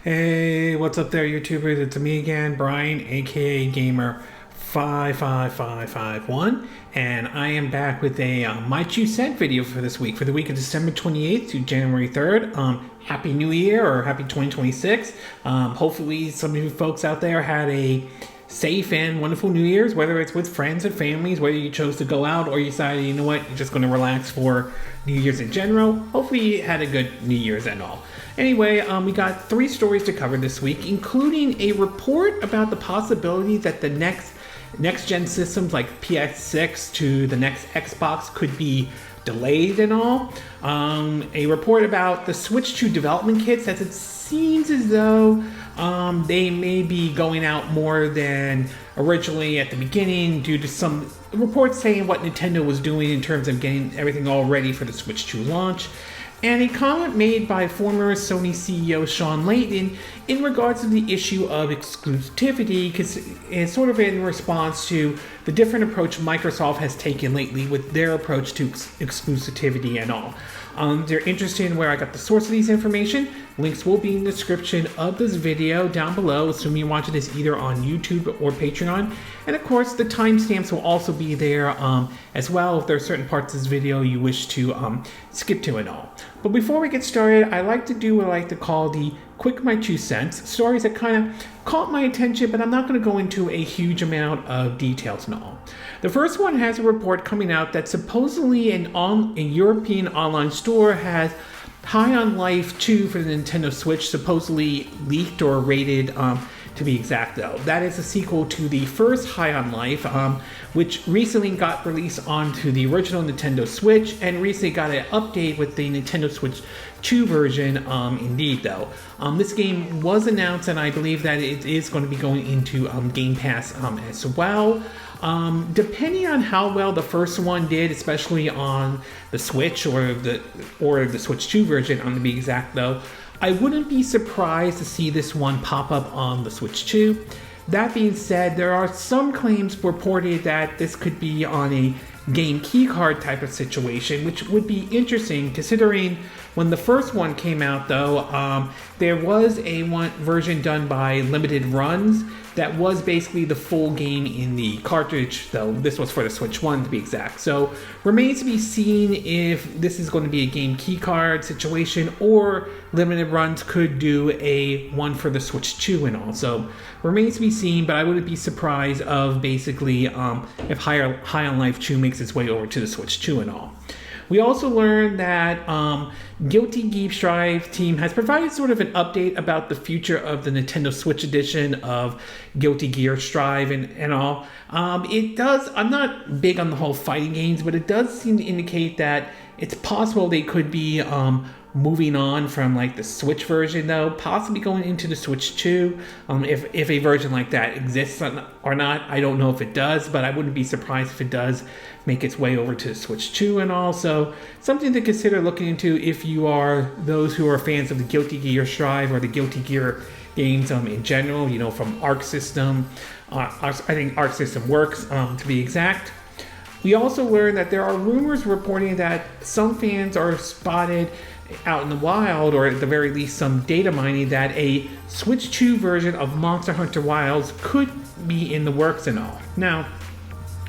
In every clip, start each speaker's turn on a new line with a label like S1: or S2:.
S1: Hey, what's up there, YouTubers? It's me again, Brian, aka Gamer 55551, and I am back with a My 2 cent video for this week, for the week of December 28th to January 3rd. Happy New Year, or Happy 2026. Hopefully some of you folks out there had a safe and wonderful New Year's, whether it's with friends and families, whether you chose to go out or you decided, you know what, you're just going to relax for New Year's in general. Hopefully you had a good New Year's and all. Anyway, we got 3 stories to cover this week, including a report about the possibility that the next-gen systems like PS6 to the next Xbox could be delayed and all. A report about the Switch 2 development kits, as it seems as though they may be going out more than originally at the beginning, due to some reports saying what Nintendo was doing in terms of getting everything all ready for the Switch 2 launch. And a comment made by former Sony CEO Shawn Layden in regards to the issue of exclusivity, because it's sort of in response to the different approach Microsoft has taken lately with their approach to exclusivity and all. If you're interested in where I got the source of these information, links will be in the description of this video down below, assuming you're watching this either on YouTube or Patreon. And of course, the timestamps will also be there as well if there are certain parts of this video you wish to skip to and all. But before we get started, I like to do what I like to call the quick My 2 cents, stories that kind of caught my attention, but I'm not going to go into a huge amount of details and all. The first one has a report coming out that supposedly a European online store has High on Life 2 for the Nintendo Switch supposedly leaked or rated, to be exact though. That is a sequel to the first High on Life, which recently got released onto the original Nintendo Switch and recently got an update with the Nintendo Switch 2 version, indeed though. This game was announced, and I believe that it is going to be going into Game Pass as well. Depending on how well the first one did, especially on the Switch or the Switch 2 version, to be exact though, I wouldn't be surprised to see this one pop up on the Switch 2. That being said, there are some claims reported that this could be on a game keycard type of situation, which would be interesting considering when the first one came out though, there was a version done by Limited Runs that was basically the full game in the cartridge, though this was for the Switch 1 to be exact. So remains to be seen if this is going to be a game keycard situation or Limited Runs could do a one for the Switch 2 and all. So remains to be seen, but I wouldn't be surprised of basically if High on Life 2 makes its way over to the Switch 2 and all. We also learned that Guilty Gear Strive team has provided sort of an update about the future of the Nintendo Switch edition of Guilty Gear Strive and all. It does, I'm not big on the whole fighting games, but it does seem to indicate that it's possible they could be moving on from like the Switch version though, possibly going into the Switch 2. If a version like that exists or not, I don't know if it does, but I wouldn't be surprised if it does make its way over to the Switch 2 and also something to consider looking into if you are those who are fans of the Guilty Gear Strive or the Guilty Gear games in general, you know, from Aulx System. I think Aulx System Works, to be exact. We also learned that there are rumors reporting that some fans are spotted out in the wild, or at the very least some data mining, that a Switch 2 version of Monster Hunter Wilds could be in the works and all. Now,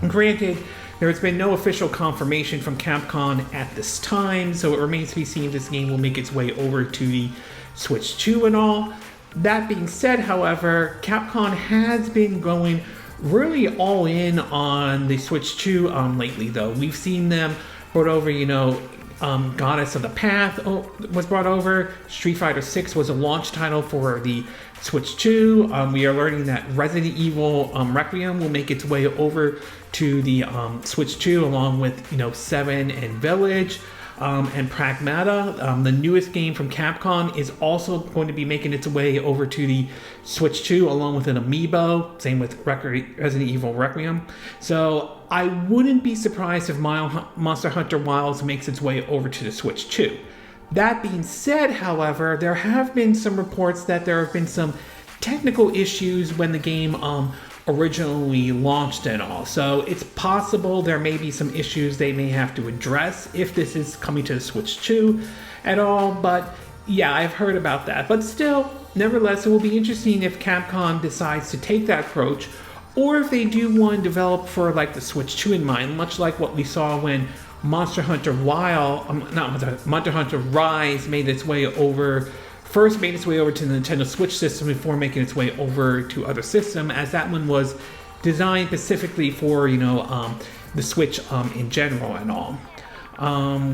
S1: granted, there has been no official confirmation from Capcom at this time, so it remains to be seen if this game will make its way over to the Switch 2 and all. That being said, however, Capcom has been going really all in on the Switch 2 lately though. We've seen them brought over, you know, Goddess of the Path was brought over. Street Fighter 6 was a launch title for the Switch 2. We are learning that Resident Evil Requiem will make its way over to the Switch 2 along with, you know, 7 and Village. And Pragmata, the newest game from Capcom, is also going to be making its way over to the Switch 2 along with an amiibo, same with Resident Evil Requiem. So I wouldn't be surprised if Monster Hunter Wilds makes its way over to the Switch 2. That being said, however, there have been some reports that there have been some technical issues when the game originally launched and all. So it's possible there may be some issues they may have to address if this is coming to the Switch 2 at all. But yeah, I've heard about that. But still, nevertheless, it will be interesting if Capcom decides to take that approach, or if they do want to develop for like the Switch 2 in mind, much like what we saw when Monster Hunter Monster Hunter Rise made its way over to the Nintendo Switch system before making its way over to other systems, as that one was designed specifically for the Switch in general and all.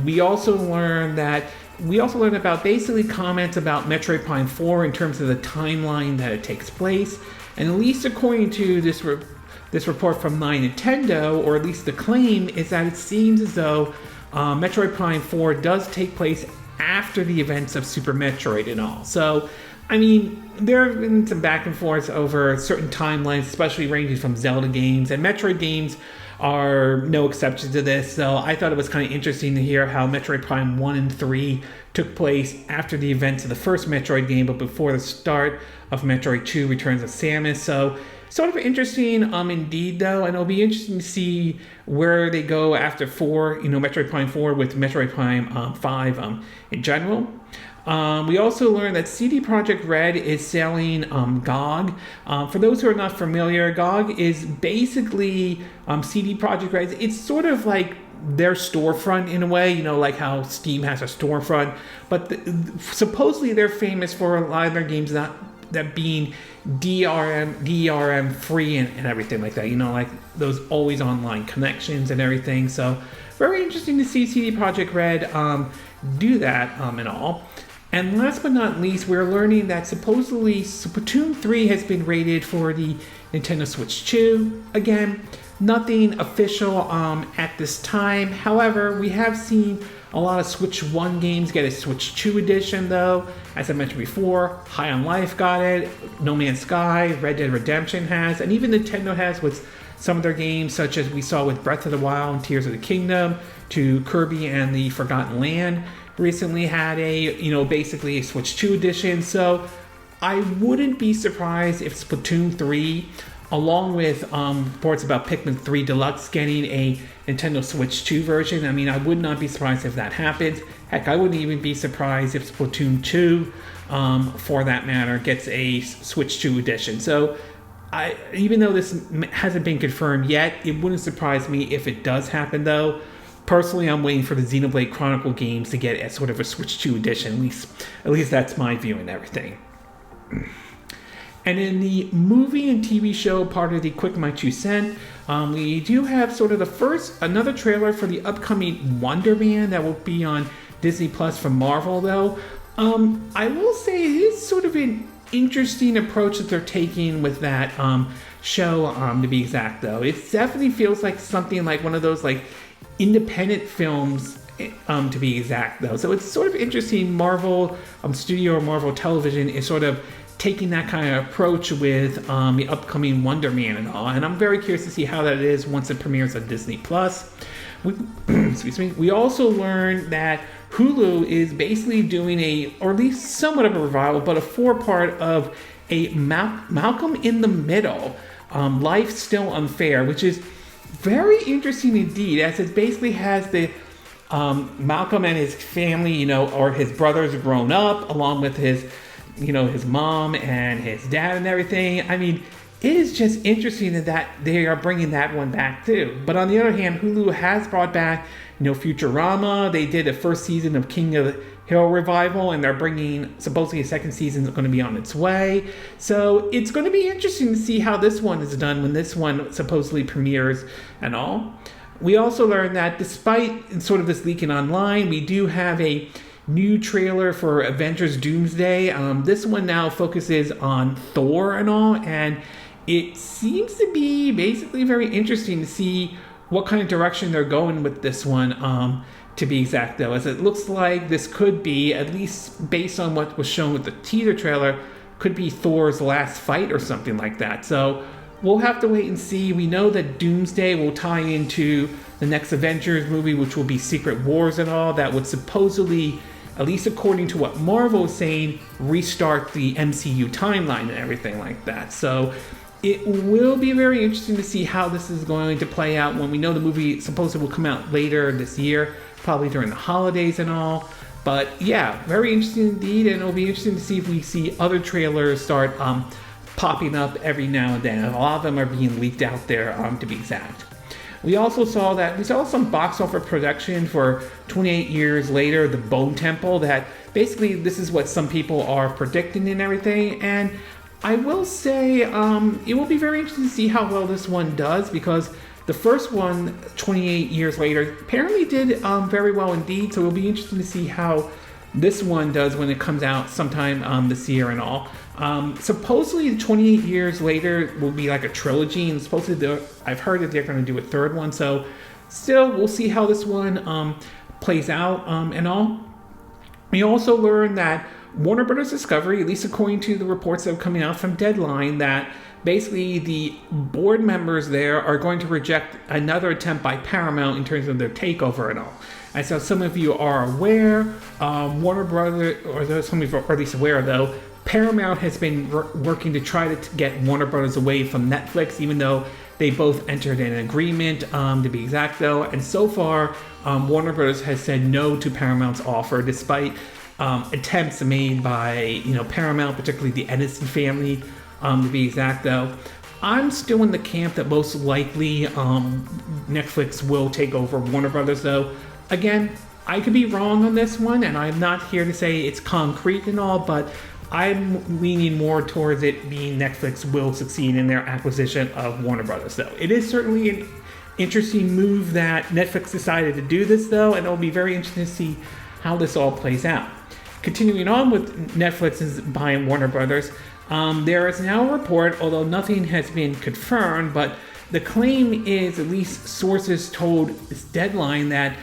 S1: We also learned about basically comments about Metroid Prime 4 in terms of the timeline that it takes place, and at least according to this report from My Nintendo, or at least the claim, is that it seems as though Metroid Prime 4 does take place after the events of Super Metroid and all. So, I mean, there have been some back and forth over certain timelines, especially ranging from Zelda games, and Metroid games are no exception to this. So I thought it was kind of interesting to hear how Metroid Prime 1 and 3 took place after the events of the first Metroid game, but before the start of Metroid 2 Returns of Samus. So sort of interesting indeed, though, and it'll be interesting to see where they go after 4, Metroid Prime 4 with Metroid Prime 5 in general. We also learned that CD Projekt Red is selling GOG. For those who are not familiar, GOG is basically CD Projekt Red. It's sort of like their storefront in a way, like how Steam has a storefront. But supposedly they're famous for a lot of their games that being DRM free and everything like that. Like those always online connections and everything. So very interesting to see CD Projekt Red do that and all. And last but not least, we're learning that supposedly Splatoon 3 has been rated for the Nintendo Switch 2. Again, nothing official at this time. However, we have seen a lot of Switch 1 games get a Switch 2 edition, though. As I mentioned before, High on Life got it, No Man's Sky, Red Dead Redemption has, and even Nintendo has with some of their games, such as we saw with Breath of the Wild and Tears of the Kingdom, to Kirby and the Forgotten Land. Recently had basically a Switch 2 edition. So I wouldn't be surprised if Splatoon 3, along with reports about Pikmin 3 Deluxe getting a Nintendo Switch 2 version. I mean, I would not be surprised if that happens. Heck, I wouldn't even be surprised if Splatoon 2, for that matter, gets a Switch 2 edition. So even though this hasn't been confirmed yet, it wouldn't surprise me if it does happen, though. Personally, I'm waiting for the Xenoblade Chronicle games to get a sort of a Switch 2 edition. At least that's my view and everything. And in the movie and TV show part of the Quick My 2 Cent, we do have sort of another trailer for the upcoming Wonder Man that will be on Disney Plus from Marvel, though. I will say it is sort of an interesting approach that they're taking with that show, to be exact, though. It definitely feels like something like one of those like independent films, to be exact, though. So it's sort of interesting. Marvel Studio or Marvel Television is sort of taking that kind of approach with the upcoming Wonder Man and all. And I'm very curious to see how that is once it premieres on Disney Plus. We also learned that Hulu is basically doing or at least somewhat of a revival, but a 4-part of a Malcolm in the Middle, Life Still Unfair, which is very interesting indeed, as it basically has the Malcolm and his family, or his brothers grown up, along with his mom and his dad and everything. I mean, it is just interesting that they are bringing that one back too. But on the other hand, Hulu has brought back, Futurama. They did a first season of King of the Hill revival, and they're bringing supposedly a second season is going to be on its way. So it's going to be interesting to see how this one is done when this one supposedly premieres and all. We also learned that despite sort of this leaking online, we do have a new trailer for Avengers Doomsday. This one now focuses on Thor and all, and it seems to be basically very interesting to see what kind of direction they're going with this one. To be exact, though, as it looks like this could be, at least based on what was shown with the teaser trailer, could be Thor's last fight or something like that. So we'll have to wait and see. We know that Doomsday will tie into the next Avengers movie, which will be Secret Wars and all. That would supposedly, at least according to what Marvel is saying, restart the MCU timeline and everything like that. So it will be very interesting to see how this is going to play out when we know the movie supposedly will come out later this year, probably during the holidays and all. But yeah, very interesting indeed, and it'll be interesting to see if we see other trailers start popping up every now and then. A lot of them are being leaked out there, to be exact. We also saw some box office production for 28 years later, The Bone Temple, that basically this is what some people are predicting and everything. And I will say it will be very interesting to see how well this one does, because the first one, 28 years later, apparently did very well indeed. So it'll be interesting to see how this one does when it comes out sometime this year and all. Supposedly 28 years later will be like a trilogy, and supposedly I've heard that they're going to do a third one, so still we'll see how this one plays out and all. We also learned that Warner Brothers Discovery, at least according to the reports that are coming out from Deadline, that basically the board members there are going to reject another attempt by Paramount in terms of their takeover and all. And so some of you are aware, Warner Brothers, or some of you are at least aware though, Paramount has been working to try to get Warner Brothers away from Netflix, even though they both entered an agreement, to be exact though. And so far, Warner Brothers has said no to Paramount's offer, despite attempts made by Paramount, particularly the Edison family, to be exact though. I'm still in the camp that most likely Netflix will take over Warner Brothers though. Again, I could be wrong on this one, and I'm not here to say it's concrete and all, but I'm leaning more towards it being Netflix will succeed in their acquisition of Warner Brothers, though. It is certainly an interesting move that Netflix decided to do this, though, and it'll be very interesting to see how this all plays out. Continuing on with Netflix's buying Warner Brothers, there is now a report, although nothing has been confirmed, but the claim is, at least sources told Deadline, that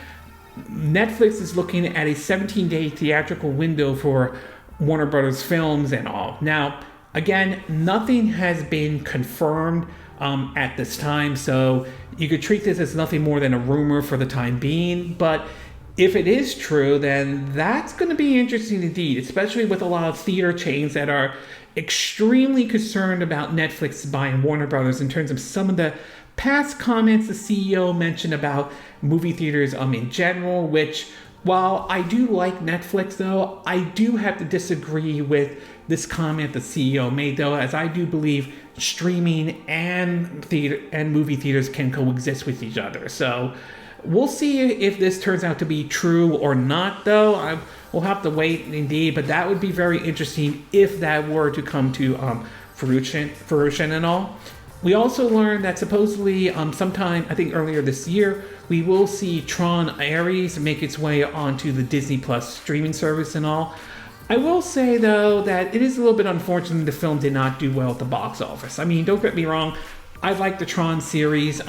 S1: Netflix is looking at a 17-day theatrical window for Warner Brothers films and all. Now, again, nothing has been confirmed at this time, so you could treat this as nothing more than a rumor for the time being. But if it is true, then that's going to be interesting indeed, especially with a lot of theater chains that are extremely concerned about Netflix buying Warner Brothers in terms of some of the past comments the CEO mentioned about movie theaters in general, which, while I do like Netflix though, I do have to disagree with this comment the CEO made though, as I do believe streaming and movie theaters can coexist with each other. So we'll see if this turns out to be true or not though. We'll have to wait indeed, but that would be very interesting if that were to come to fruition and all. We also learned that supposedly sometime, I think earlier this year, we will see Tron Ares make its way onto the Disney Plus streaming service and all. I will say, though, that it is a little bit unfortunate the film did not do well at the box office. I mean, don't get me wrong, I like the Tron series,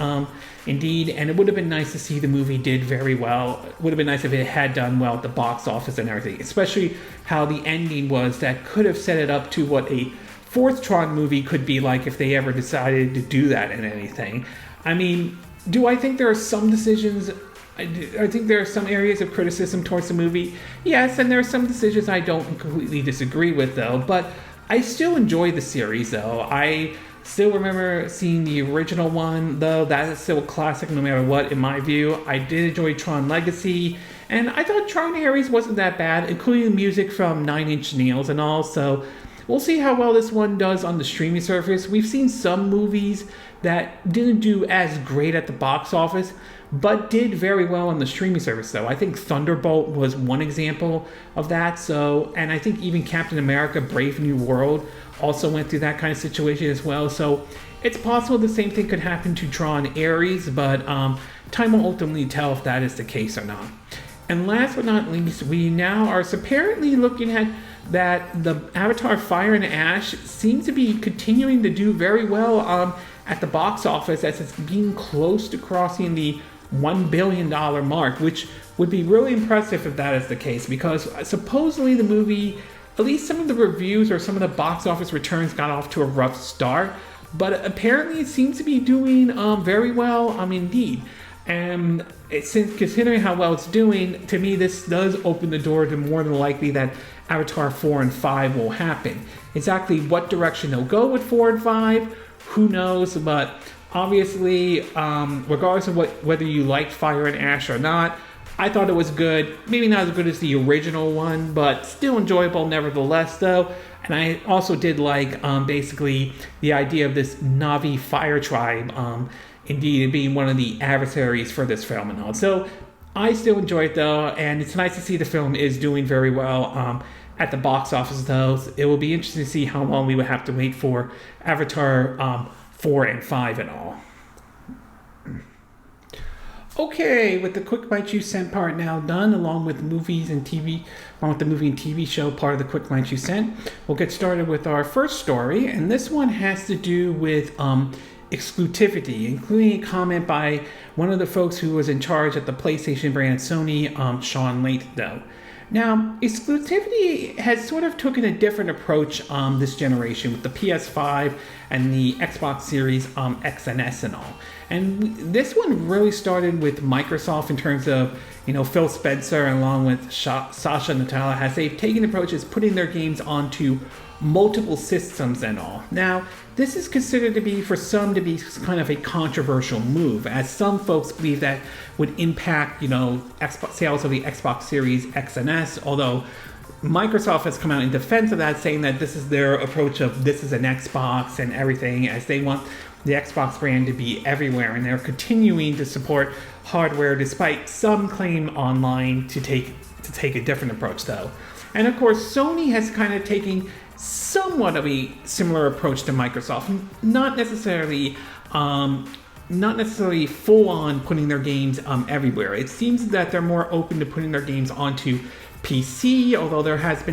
S1: indeed, and it would have been nice to see the movie did very well. It would have been nice if it had done well at the box office and everything, especially how the ending was that could have set it up to what a fourth Tron movie could be like if they ever decided to do that in anything. I mean, do I think there are some decisions, I think there are some areas of criticism towards the movie? Yes, and there are some decisions I don't completely disagree with though, but I still enjoy the series though. I still remember seeing the original one though. That is still a classic no matter what in my view. I did enjoy Tron Legacy, and I thought Tron Ares wasn't that bad, including the music from Nine Inch Nails and all, so we'll see how well this one does on the streaming service. We've seen some movies that didn't do as great at the box office, but did very well on the streaming service though. I think Thunderbolt was one example of that. So, and I think even Captain America Brave New World also went through that kind of situation as well. So it's possible the same thing could happen to Tron Ares, but time will ultimately tell if that is the case or not. And last but not least, we now are apparently looking at that the Avatar Fire and Ash seems to be continuing to do very well at the box office, as it's being close to crossing the $1 billion mark, which would be really impressive if that is the case, because supposedly the movie, at least some of the reviews or some of the box office returns got off to a rough start, but apparently it seems to be doing very well indeed. And since considering how well it's doing, to me this does open the door to more than likely that Avatar 4 and 5 will happen. Exactly what direction they'll go with 4 and 5, who knows, but obviously, regardless of whether you liked Fire and Ash or not, I thought it was good. Maybe not as good as the original one, but still enjoyable nevertheless, though. And I also did like basically the idea of this Na'vi fire tribe, indeed being one of the adversaries for this film and all. So I still enjoy it though, and it's nice to see the film is doing very well at the box office though. It will be interesting to see how long we would have to wait for Avatar 4 and 5 and all. Okay, with the quick bite you sent part now done, along with the movie and TV show part of the quick bite you sent, we'll get started with our first story, and this one has to do with exclusivity, including a comment by one of the folks who was in charge at the PlayStation brand at Sony, Shawn Layden. Now, exclusivity has sort of taken a different approach this generation with the PS5 and the Xbox Series X and S and all. And this one really started with Microsoft in terms of, Phil Spencer along with Sasha Natala, as they've taken approaches putting their games onto multiple systems and all. Now, this is considered to be, for some, to be kind of a controversial move, as some folks believe that would impact, sales of the Xbox Series X and S, although Microsoft has come out in defense of that, saying that this is their approach of this is an Xbox and everything, as they want the Xbox brand to be everywhere, and they're continuing to support hardware despite some claim online to take a different approach though. And of course, Sony has kind of taken somewhat of a similar approach to Microsoft, not necessarily full on putting their games everywhere. It seems that they're more open to putting their games onto PC, although there's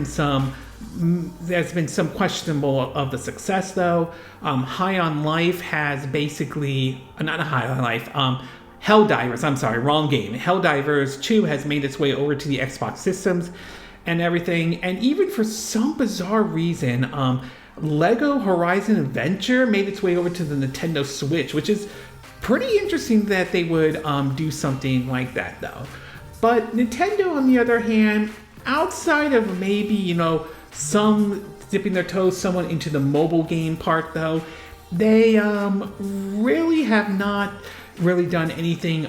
S1: been some questionable of the success though. High on Life has basically, not High on Life, Helldivers, I'm sorry, wrong game. Helldivers 2 has made its way over to the Xbox systems and everything, and even for some bizarre reason, Lego Horizon Adventure made its way over to the Nintendo Switch, which is pretty interesting that they would do something like that though. But Nintendo, on the other hand, outside of maybe, some dipping their toes somewhat into the mobile game part though, they really have not really done anything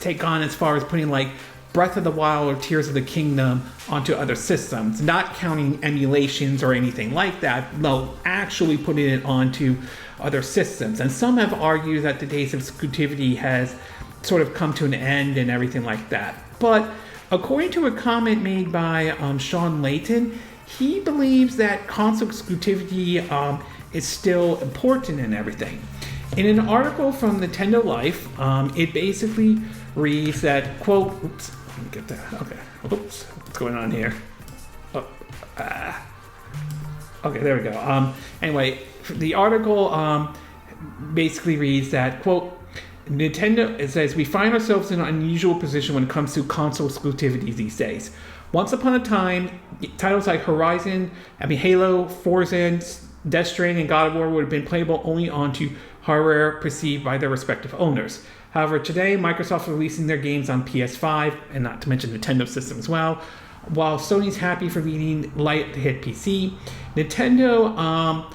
S1: take on as far as putting like Breath of the Wild or Tears of the Kingdom onto other systems, not counting emulations or anything like that, though actually putting it onto other systems. And some have argued that the days of exclusivity has sort of come to an end and everything like that. But according to a comment made by Shawn Layden, he believes that console exclusivity is still important and everything. In an article from Nintendo Life, it basically reads that, quote, oops, let me get that, okay, oops, what's going on here? Okay, there we go. Anyway, the article basically reads that, quote, Nintendo, it says, we find ourselves in an unusual position when it comes to console exclusivity these days. Once upon a time, titles like Halo, Forza, Death Stranding, and God of War would have been playable only onto hardware perceived by their respective owners. However, today, Microsoft is releasing their games on PS5, and not to mention Nintendo system as well, while Sony's happy for leading light to hit PC. Nintendo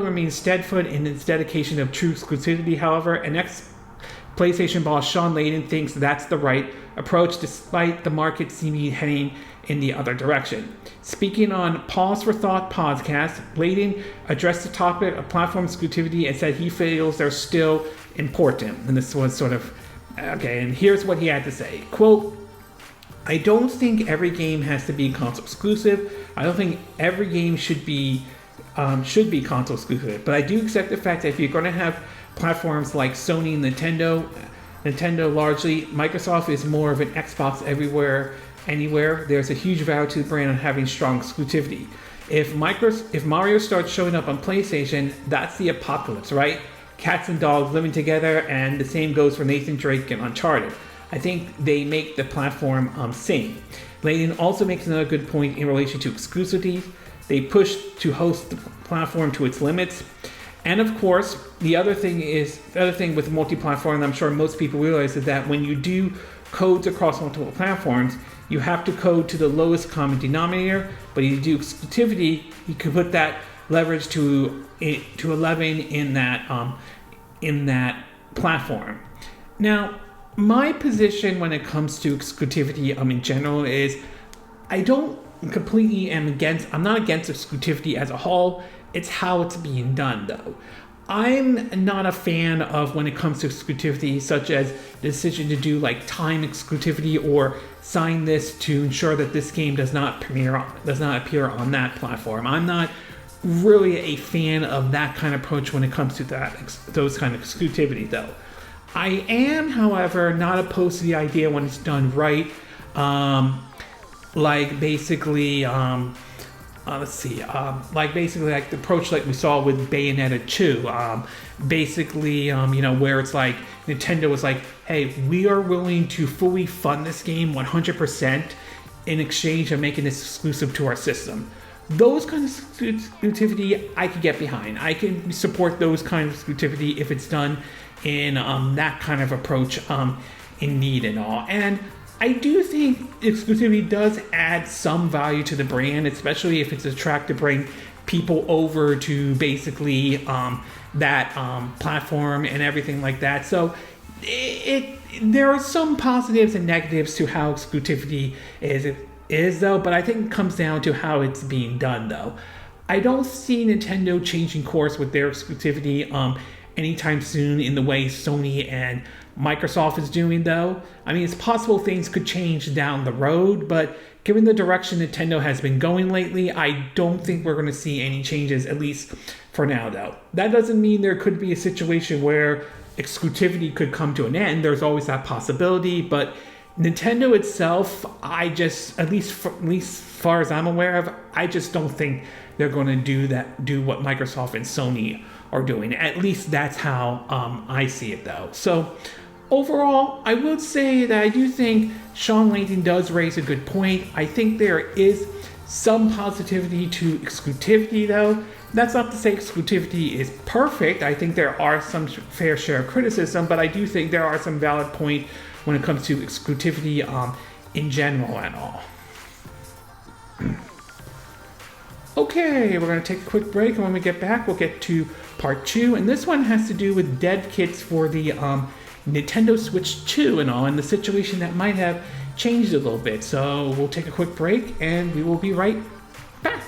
S1: remains steadfast in its dedication of true exclusivity, however, and ex-PlayStation boss Shawn Layden thinks that's the right approach, despite the market seeming heading in the other direction. Speaking on Pause for Thought podcast, Layden addressed the topic of platform exclusivity and said he feels they're still important. And this was sort of, okay, and here's what he had to say. Quote, I don't think every game has to be console exclusive. I don't think every game should be console exclusive. But I do accept the fact that if you're going to have platforms like Sony and Nintendo largely, Microsoft is more of an Xbox everywhere, anywhere. There's a huge value to the brand on having strong exclusivity. If Mario starts showing up on PlayStation, that's the apocalypse, right? Cats and dogs living together, and the same goes for Nathan Drake and Uncharted. I think they make the platform sing. Layden also makes another good point in relation to exclusivity. They push to host the platform to its limits. And of course, the other thing with multi-platform, and I'm sure most people realize, is that when you do codes across multiple platforms, you have to code to the lowest common denominator. But if you do exclusivity, you can put that leverage to 11 in that platform. Now, my position when it comes to exclusivity in general is I don't completely I'm not against exclusivity as a whole. It's how it's being done though. I'm not a fan of when it comes to exclusivity, such as the decision to do like time exclusivity or sign this to ensure that this game does not appear on that platform. I'm not really a fan of that kind of approach when it comes to those kind of exclusivity though. I am, however, not opposed to the idea when it's done right. Like basically the approach like we saw with Bayonetta 2, where it's like Nintendo was like, hey, we are willing to fully fund this game 100% in exchange of making this exclusive to our system. Those kind of exclusivity I could get behind. I can support those kind of exclusivity if it's done in that kind of approach in need and all. And I do think exclusivity does add some value to the brand, especially if it's a track to bring people over to basically that platform and everything like that. So there are some positives and negatives to how exclusivity is though, but I think it comes down to how it's being done though. I don't see Nintendo changing course with their exclusivity anytime soon in the way Sony and Microsoft is doing though. I mean, it's possible things could change down the road, but given the direction Nintendo has been going lately, I don't think we're going to see any changes, at least for now though. That doesn't mean there could be a situation where exclusivity could come to an end. There's always that possibility, but Nintendo itself, at least far as I'm aware of, I just don't think they're going to do what Microsoft and Sony are doing. At least that's how I see it though. So overall, I would say that I do think Shawn Layden does raise a good point. I think there is some positivity to exclusivity though. That's not to say exclusivity is perfect. I think there are some fair share of criticism, but I do think there are some valid points when it comes to exclusivity in general and all. Okay, we're going to take a quick break, and when we get back, we'll get to part 2, and this one has to do with dev kits for the Nintendo Switch 2 and all, and the situation that might have changed a little bit. So we'll take a quick break, and we will be right back.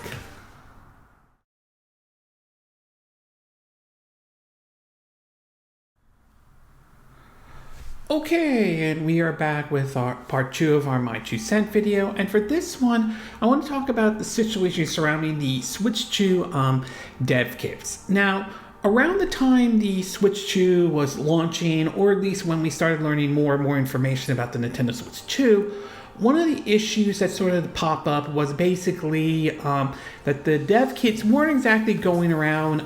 S1: Okay, and we are back with our part 2 of our My 2 Cent video, and for this one, I want to talk about the situation surrounding the Switch 2 dev kits. Now, around the time the Switch 2 was launching, or at least when we started learning more and more information about the Nintendo Switch 2, one of the issues that sort of pop up was basically that the dev kits weren't exactly going around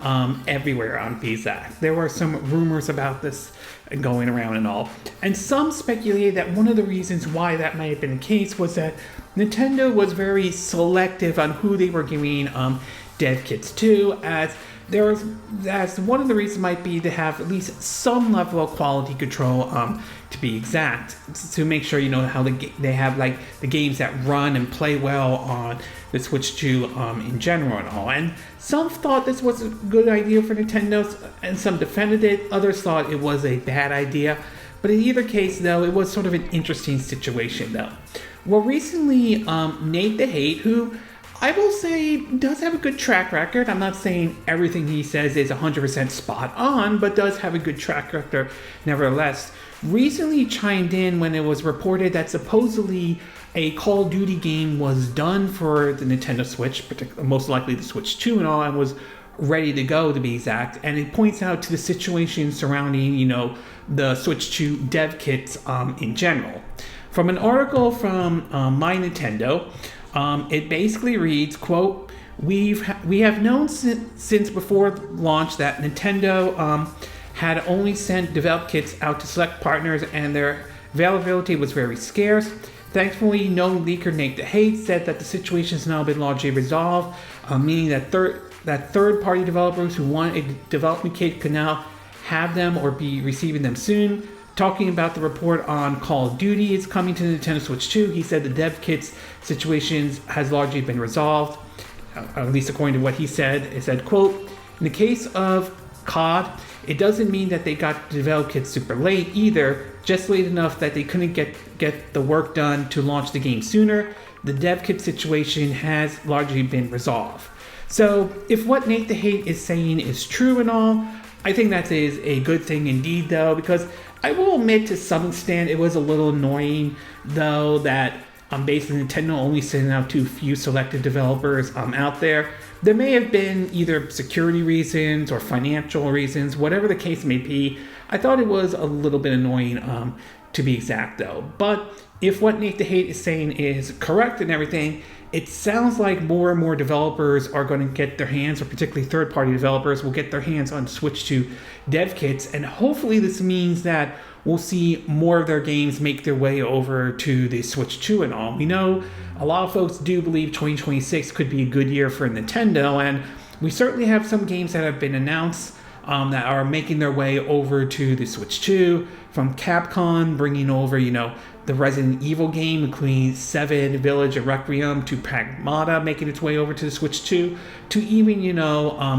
S1: everywhere on PSAC. There were some rumors about this going around and all. And some speculated that one of the reasons why that might have been the case was that Nintendo was very selective on who they were giving dev kits to, as one of the reasons might be to have at least some level of quality control, to be exact, to make sure how they have like the games that run and play well on the Switch 2 in general and all. And some thought this was a good idea for Nintendo, and some defended it. Others thought it was a bad idea. But in either case, though, it was sort of an interesting situation, though. Well, recently, Nate the Hate, who I will say does have a good track record. I'm not saying everything he says is 100% spot on, but does have a good track record nevertheless, recently chimed in when it was reported that supposedly a Call of Duty game was done for the Nintendo Switch, most likely the Switch 2 and all, and was ready to go, to be exact. And it points out to the situation surrounding, the Switch 2 dev kits in general. From an article from My Nintendo, it basically reads, quote, we have known since before launch that Nintendo had only sent developed kits out to select partners, and their availability was very scarce. Thankfully, no leaker Nate the Hate said that the situation has now been largely resolved, meaning that third-party developers who want a development kit can now have them or be receiving them soon. Talking about the report on Call of Duty is coming to the Nintendo Switch 2, he said the dev kits situations has largely been resolved, at least according to what he said. It said, quote, in the case of COD, it doesn't mean that they got the developed kits super late either. just late enough that they couldn't get the work done to launch the game sooner. The dev kit situation has largely been resolved. So if what Nate the Hate is saying is true and all, I think that is a good thing indeed though, because I will admit to some extent it was a little annoying though that basically Nintendo only sending out to a few selected developers out there. There may have been either security reasons or financial reasons, whatever the case may be. I thought it was a little bit annoying to be exact though. But if what Nate the Hate is saying is correct and everything, it sounds like more and more developers are going to get their hands, or particularly third-party developers will get their hands on Switch 2 dev kits, and hopefully this means that we'll see more of their games make their way over to the Switch 2 and all. We know a lot of folks do believe 2026 could be a good year for Nintendo, and we certainly have some games that have been announced that are making their way over to the Switch 2, from Capcom bringing over, the Resident Evil game, including 7, Village, and Requiem, to Pragmata making its way over to the Switch 2, to even,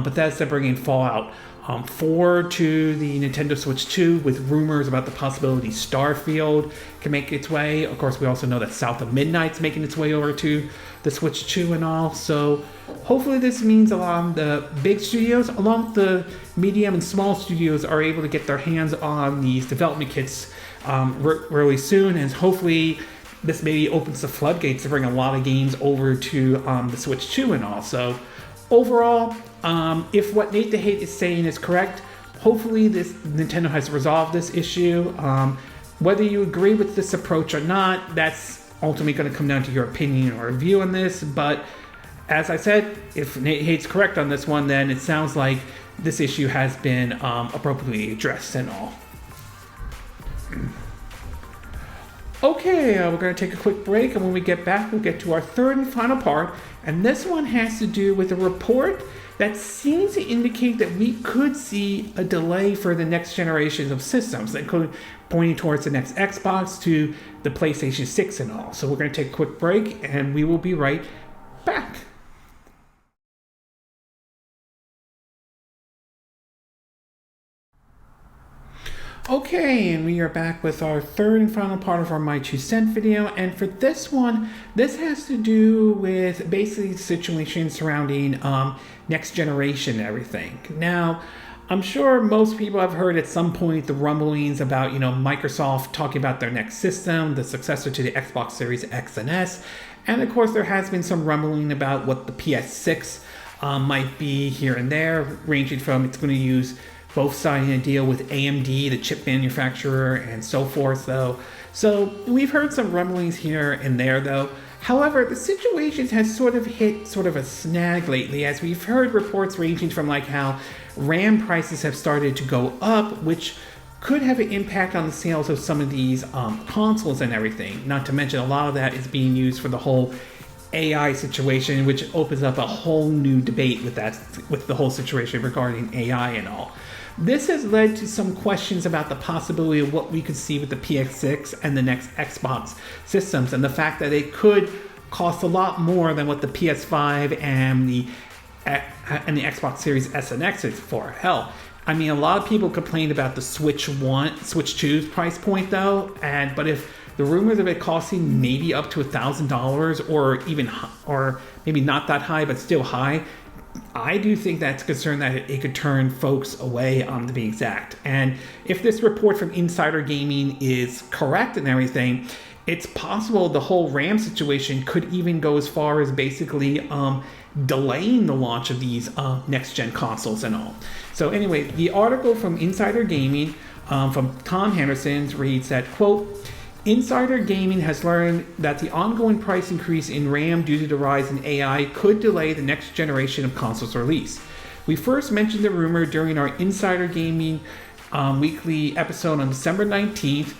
S1: Bethesda bringing Fallout 4 to the Nintendo Switch 2, with rumors about the possibility Starfield can make its way. Of course, we also know that South of Midnight's making its way over to the Switch 2 and all. So hopefully this means along the big studios, along with the medium and small studios, are able to get their hands on these development kits really soon, and hopefully this maybe opens the floodgates to bring a lot of games over to the Switch 2 and all. So overall, if what Nate the Hate is saying is correct, hopefully Nintendo has resolved this issue. Whether you agree with this approach or not, that's ultimately going to come down to your opinion or view on this. But as I said, if Nate Hate's correct on this one, then it sounds like this issue has been appropriately addressed and all. Okay, we're going to take a quick break, and when we get back, we'll get to our third and final part, and this one has to do with a report that seems to indicate that we could see a delay for the next generations of systems, including pointing towards the next Xbox to the PlayStation 6 and all. So we're going to take a quick break, and we will be right back. Okay, and we are back with our third and final part of our My 2 Cent video, and for this one, this has to do with basically the situation surrounding next generation and everything. Now, I'm sure most people have heard at some point the rumblings about, Microsoft talking about their next system, the successor to the Xbox Series X and S, and of course there has been some rumbling about what the PS6 might be here and there, ranging from it's going to use both signing a deal with AMD, the chip manufacturer, and so forth, though. So we've heard some rumblings here and there, though. However, the situation has sort of hit sort of a snag lately, as we've heard reports ranging from like how RAM prices have started to go up, which could have an impact on the sales of some of these consoles and everything. Not to mention a lot of that is being used for the whole AI situation, which opens up a whole new debate with the whole situation regarding AI and all. This has led to some questions about the possibility of what we could see with the PS6 and the next Xbox systems, and the fact that it could cost a lot more than what the PS5 and the Xbox Series S and X is for. Hell, I mean, a lot of people complained about the Switch 2's price point though, but if the rumors of it costing maybe up to $1,000 or maybe not that high, but still high, I do think that's a concern that it could turn folks away, to be exact. And if this report from Insider Gaming is correct and everything, it's possible the whole RAM situation could even go as far as basically delaying the launch of these next-gen consoles and all. So anyway, the article from Insider Gaming from Tom Henderson reads that, quote, Insider Gaming has learned that the ongoing price increase in RAM due to the rise in AI could delay the next generation of consoles release. We first mentioned the rumor during our Insider Gaming weekly episode on December 19th,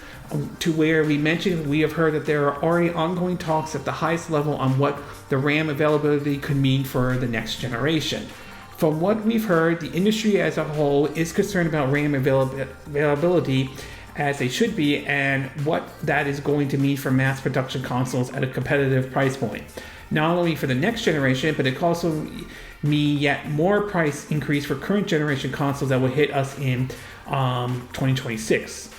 S1: to where we mentioned we have heard that there are already ongoing talks at the highest level on what the RAM availability could mean for the next generation. From what we've heard, the industry as a whole is concerned about RAM availability, as they should be, and what that is going to mean for mass production consoles at a competitive price point. not only for the next generation, but it could also mean yet more price increase for current generation consoles that will hit us in 2026.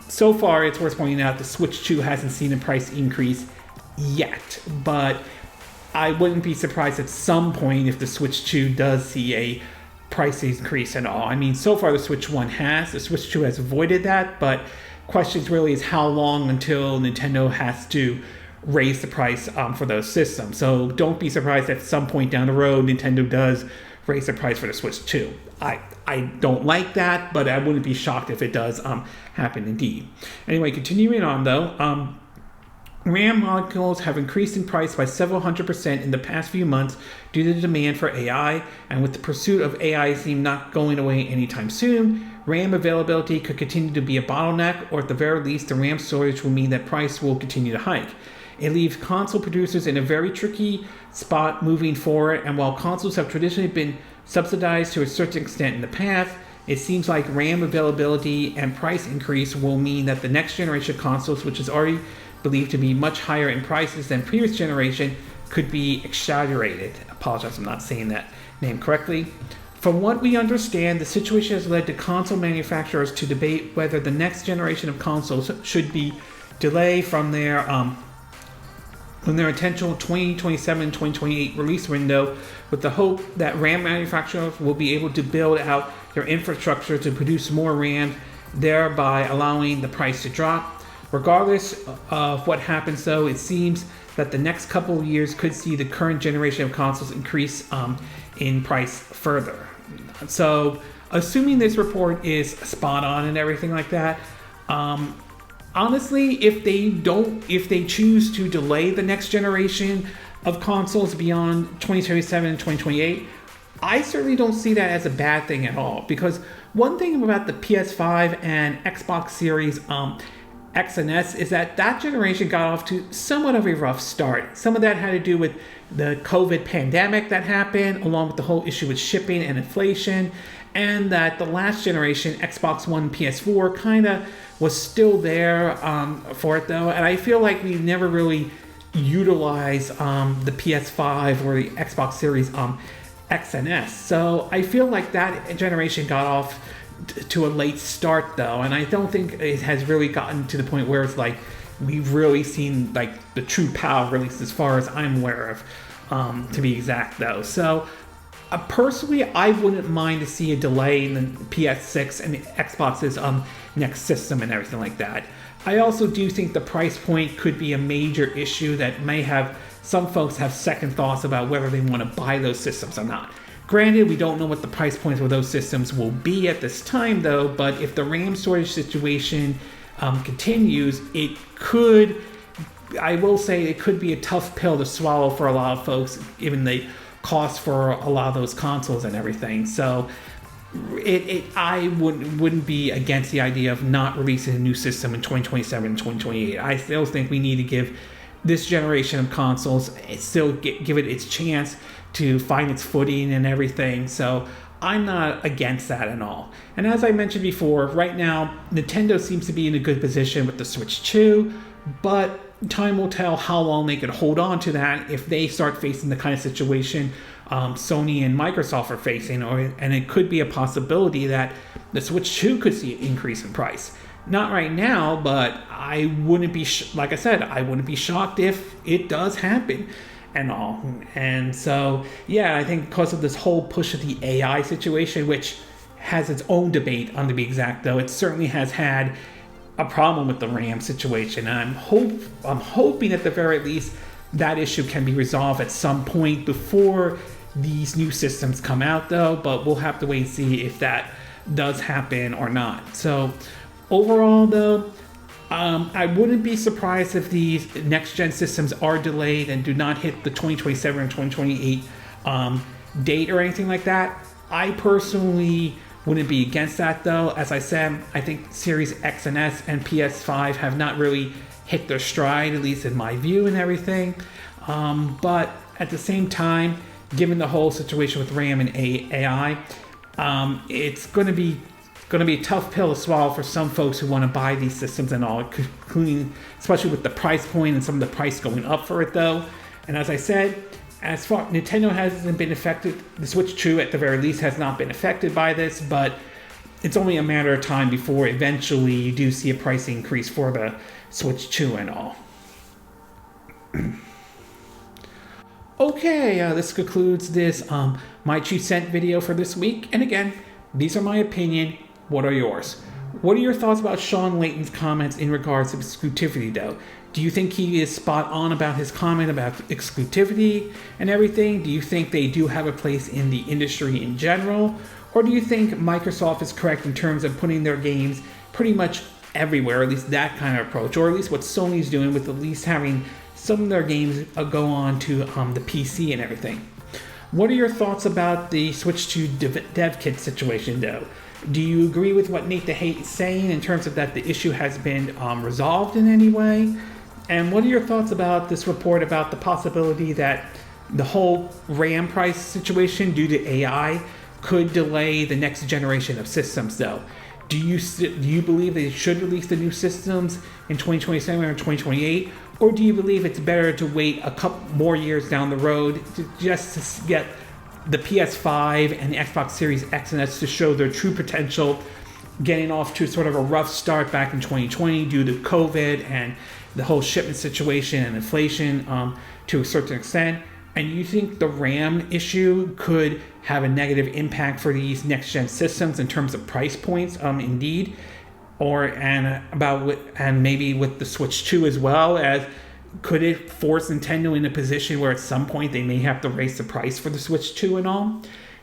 S1: So far, it's worth pointing out the Switch 2 hasn't seen a price increase yet, but I wouldn't be surprised at some point if the Switch 2 does see a price increase at all. I mean, so far the Switch 1 has. The Switch 2 has avoided that, but questions really is how long until Nintendo has to raise the price for those systems. So don't be surprised at some point down the road Nintendo does raise the price for the Switch 2. I don't like that, but I wouldn't be shocked if it does happen indeed. Anyway, continuing on though, RAM molecules have increased in price by several 100% in the past few months due to the demand for AI, and with the pursuit of AI seem not going away anytime soon, RAM availability could continue to be a bottleneck, or at the very least, the RAM shortage will mean that price will continue to hike. It leaves console producers in a very tricky spot moving forward, and while consoles have traditionally been subsidized to a certain extent in the past, it seems like RAM availability and price increase will mean that the next generation consoles, which is already believed to be much higher in prices than previous generation, could be exaggerated. I apologize, I'm not saying that name correctly. From what we understand, the situation has led to console manufacturers to debate whether the next generation of consoles should be delayed from their intentional 2027-2028 release window, with the hope that RAM manufacturers will be able to build out their infrastructure to produce more RAM, thereby allowing the price to drop. Regardless of what happens though, it seems that the next couple of years could see the current generation of consoles increase in price further. So assuming this report is spot on and everything like that, honestly, if they choose to delay the next generation of consoles beyond 2027 and 2028, I certainly don't see that as a bad thing at all. Because one thing about the PS5 and Xbox Series X and S is that generation got off to somewhat of a rough start. Some of that had to do with the COVID pandemic that happened, along with the whole issue with shipping and inflation, and that the last generation, Xbox One, PS4, kind of was still there for it though. And I feel like we never really utilized the PS5 or the Xbox Series X and S. So I feel like that generation got off to a late start though, and I don't think it has really gotten to the point where it's like we've really seen like the true power, at least as far as I'm aware of, to be exact though. So personally, I wouldn't mind to see a delay in the PS6 and the Xbox's next system and everything like that. I also do think the price point could be a major issue that may have some folks have second thoughts about whether they want to buy those systems or not. Granted, we don't know what the price points for those systems will be at this time though, but if the RAM storage situation continues, I will say it could be a tough pill to swallow for a lot of folks, given the cost for a lot of those consoles and everything. So I wouldn't be against the idea of not releasing a new system in 2027 and 2028. I still think we need to give this generation of consoles give it its chance to find its footing and everything. So I'm not against that at all. And as I mentioned before, right now Nintendo seems to be in a good position with the Switch 2, but time will tell how long they could hold on to that if they start facing the kind of situation Sony and Microsoft are facing, and it could be a possibility that the Switch 2 could see an increase in price. Not right now, but I wouldn't be, like I said, I wouldn't be shocked if it does happen and all. And so, yeah, I think because of this whole push of the AI situation, which has its own debate on to be exact, though, it certainly has had a problem with the RAM situation. And I'm hoping at the very least that issue can be resolved at some point before these new systems come out, though, but we'll have to wait and see if that does happen or not. So overall, though, I wouldn't be surprised if these next-gen systems are delayed and do not hit the 2027 or 2028 date or anything like that. I personally wouldn't be against that, though. As I said, I think Series X and S and PS5 have not really hit their stride, at least in my view and everything. But at the same time, given the whole situation with RAM and AI, it's going to be a tough pill to swallow for some folks who want to buy these systems and all, including especially with the price point and some of the price going up for it though. And as I said, as far Nintendo hasn't been affected, the Switch 2 at the very least has not been affected by this, but it's only a matter of time before eventually you do see a price increase for the Switch 2 and all. Okay, this concludes this My 2 Cent video for this week. And again, these are my opinion. What are yours? What are your thoughts about Shawn Layden's comments in regards to exclusivity, though? Do you think he is spot on about his comment about exclusivity and everything? Do you think they do have a place in the industry in general? Or do you think Microsoft is correct in terms of putting their games pretty much everywhere, at least that kind of approach, or at least what Sony's doing with at least having some of their games go on to the PC and everything? What are your thoughts about the Switch 2 dev kit situation, though? Do you agree with what Nate the Hate is saying in terms of that the issue has been resolved in any way? And what are your thoughts about this report about the possibility that the whole RAM price situation due to AI could delay the next generation of systems, though? Do you believe they should release the new systems in 2027 or 2028? Or do you believe it's better to wait a couple more years down the road just to get the PS5 and the Xbox Series X and S to show their true potential, getting off to sort of a rough start back in 2020 due to COVID and the whole shipment situation and inflation to a certain extent? And you think the RAM issue could have a negative impact for these next-gen systems in terms of price points, indeed? And maybe with the Switch 2 as well, as could it force Nintendo in a position where at some point they may have to raise the price for the Switch 2 and all?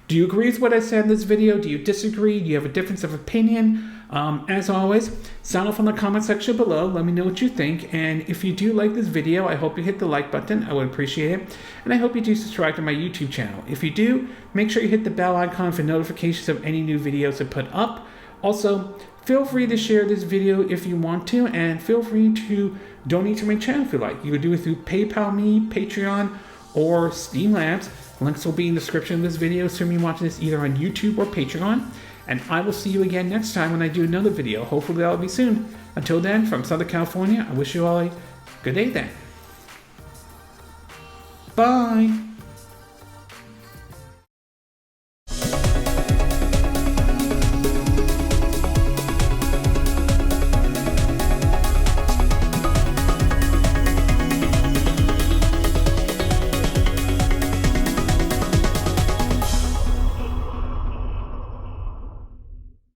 S1: Do you agree with what I said in this video? Do you disagree? Do you have a difference of opinion? As always, sound off in the comment section below. Let me know what you think. And if you do like this video, I hope you hit the like button. I would appreciate it. And I hope you do subscribe to my YouTube channel. If you do, make sure you hit the bell icon for notifications of any new videos I put up. Also, feel free to share this video if you want to, and feel free to donate to my channel if you like. You can do it through PayPal Me, Patreon, or Steam Labs. Links will be in the description of this video, assuming you're watching this either on YouTube or Patreon. And I will see you again next time when I do another video. Hopefully that'll be soon. Until then, from Southern California, I wish you all a good day then. Bye!